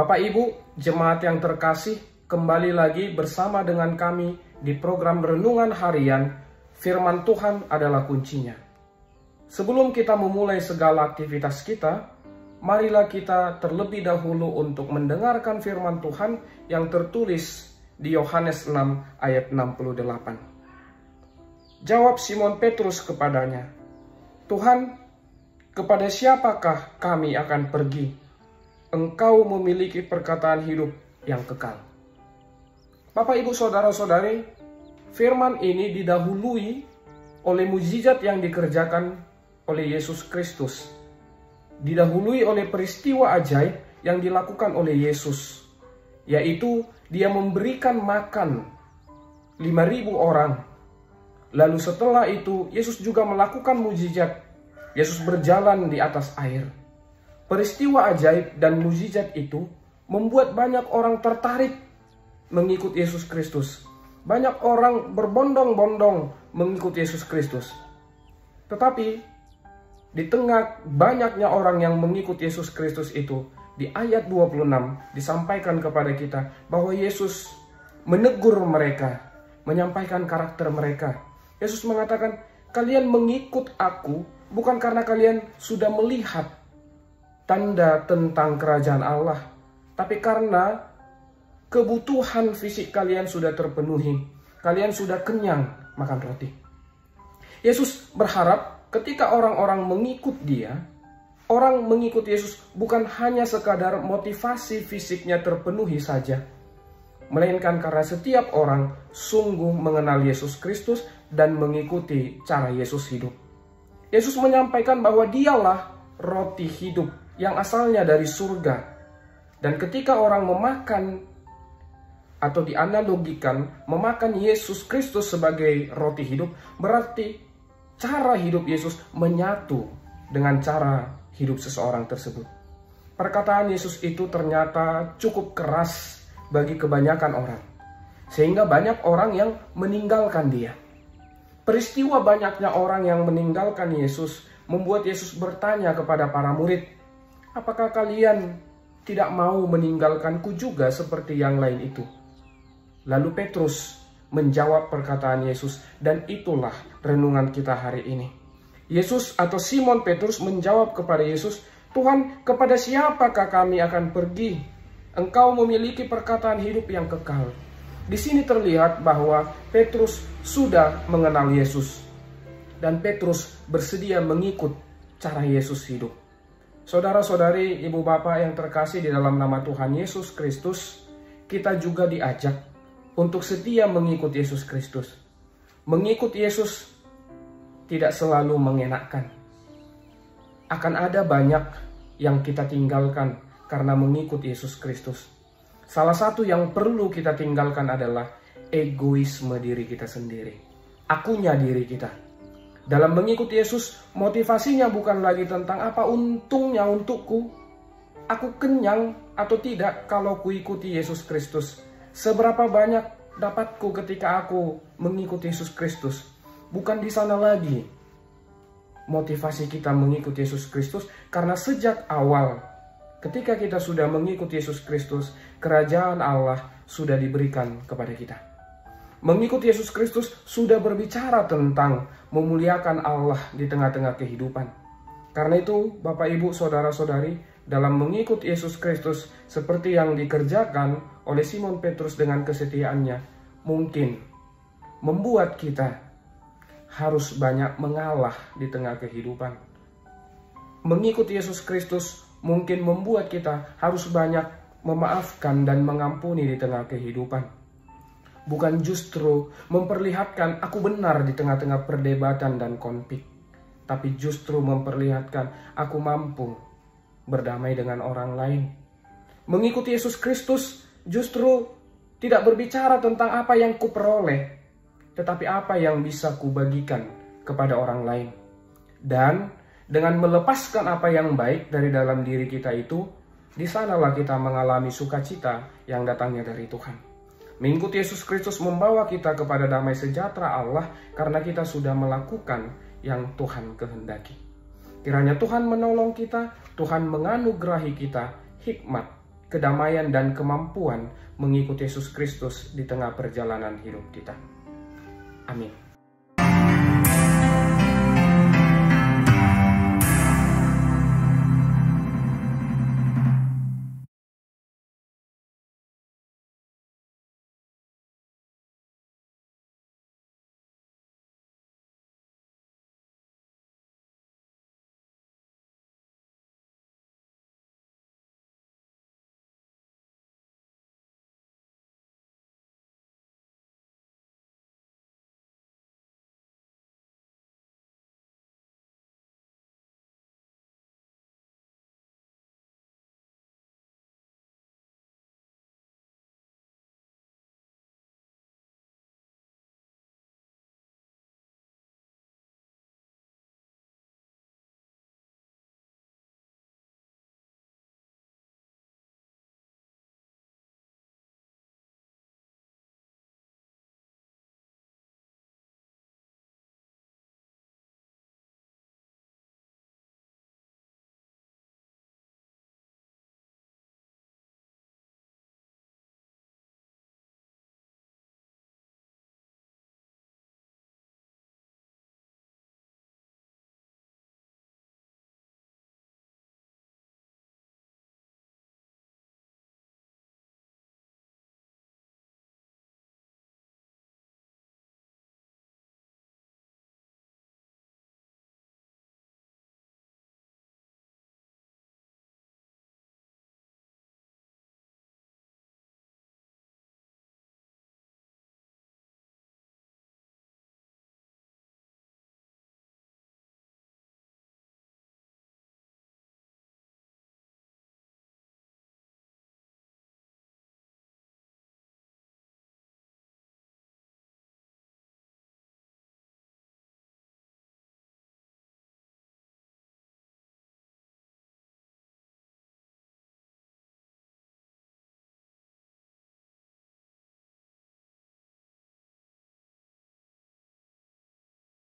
Bapak Ibu, jemaat yang terkasih, kembali lagi bersama dengan kami di program Renungan Harian, Firman Tuhan adalah kuncinya. Sebelum kita memulai segala aktivitas kita, marilah kita terlebih dahulu untuk mendengarkan firman Tuhan yang tertulis di Yohanes 6 ayat 68. Jawab Simon Petrus kepadanya, "Tuhan, kepada siapakah kami akan pergi? Engkau memiliki perkataan hidup yang kekal." Bapak, Ibu, Saudara-saudari, firman ini didahului oleh mukjizat yang dikerjakan oleh Yesus Kristus. Didahului oleh peristiwa ajaib yang dilakukan oleh Yesus, yaitu Dia memberikan makan 5.000 orang. Lalu setelah itu, Yesus juga melakukan mukjizat. Yesus berjalan di atas air. Peristiwa ajaib dan mukjizat itu membuat banyak orang tertarik mengikut Yesus Kristus. Banyak orang berbondong-bondong mengikut Yesus Kristus. Tetapi di tengah banyaknya orang yang mengikut Yesus Kristus itu, di ayat 26 disampaikan kepada kita bahwa Yesus menegur mereka, menyampaikan karakter mereka. Yesus mengatakan, "Kalian mengikut aku bukan karena kalian sudah melihat tanda tentang kerajaan Allah, tapi karena kebutuhan fisik kalian sudah terpenuhi. Kalian sudah kenyang makan roti." Yesus berharap ketika orang-orang mengikut Dia, orang mengikut Yesus bukan hanya sekadar motivasi fisiknya terpenuhi saja, melainkan karena setiap orang sungguh mengenal Yesus Kristus dan mengikuti cara Yesus hidup. Yesus menyampaikan bahwa Dialah roti hidup yang asalnya dari surga. Dan ketika orang memakan atau dianalogikan memakan Yesus Kristus sebagai roti hidup, berarti cara hidup Yesus menyatu dengan cara hidup seseorang tersebut. Perkataan Yesus itu ternyata cukup keras bagi kebanyakan orang, sehingga banyak orang yang meninggalkan Dia. Peristiwa banyaknya orang yang meninggalkan Yesus membuat Yesus bertanya kepada para murid, "Apakah kalian tidak mau meninggalkanku juga seperti yang lain itu?" Lalu Petrus menjawab perkataan Yesus, dan itulah renungan kita hari ini. Yesus atau Simon Petrus menjawab kepada Yesus, "Tuhan, kepada siapakah kami akan pergi? Engkau memiliki perkataan hidup yang kekal." Di sini terlihat bahwa Petrus sudah mengenal Yesus, dan Petrus bersedia mengikut cara Yesus hidup. Saudara-saudari, ibu bapak yang terkasih di dalam nama Tuhan Yesus Kristus, kita juga diajak untuk setia mengikut Yesus Kristus. Mengikut Yesus tidak selalu mengenakkan. Akan ada banyak yang kita tinggalkan karena mengikut Yesus Kristus. Salah satu yang perlu kita tinggalkan adalah egoisme diri kita sendiri. Akunya diri kita. Dalam mengikut Yesus, motivasinya bukan lagi tentang apa untungnya untukku. Aku kenyang atau tidak kalau kuikuti Yesus Kristus. Seberapa banyak dapatku ketika aku mengikuti Yesus Kristus. Bukan di sana lagi motivasi kita mengikuti Yesus Kristus, karena sejak awal ketika kita sudah mengikuti Yesus Kristus, kerajaan Allah sudah diberikan kepada kita. Mengikuti Yesus Kristus sudah berbicara tentang memuliakan Allah di tengah-tengah kehidupan. Karena itu, Bapak, Ibu, Saudara-saudari, dalam mengikut Yesus Kristus seperti yang dikerjakan oleh Simon Petrus dengan kesetiaannya, mungkin membuat kita harus banyak mengalah di tengah kehidupan. Mengikuti Yesus Kristus mungkin membuat kita harus banyak memaafkan dan mengampuni di tengah kehidupan. Bukan justru memperlihatkan aku benar di tengah-tengah perdebatan dan konflik, tapi justru memperlihatkan aku mampu berdamai dengan orang lain. Mengikuti Yesus Kristus justru tidak berbicara tentang apa yang kuperoleh, tetapi apa yang bisa kubagikan kepada orang lain. Dan dengan melepaskan apa yang baik dari dalam diri kita itu, di sanalah kita mengalami sukacita yang datangnya dari Tuhan. Mengikuti Yesus Kristus membawa kita kepada damai sejahtera Allah karena kita sudah melakukan yang Tuhan kehendaki. Kiranya Tuhan menolong kita, Tuhan menganugerahi kita hikmat kedamaian, dan kemampuan mengikuti Yesus Kristus di tengah perjalanan hidup kita. Amin.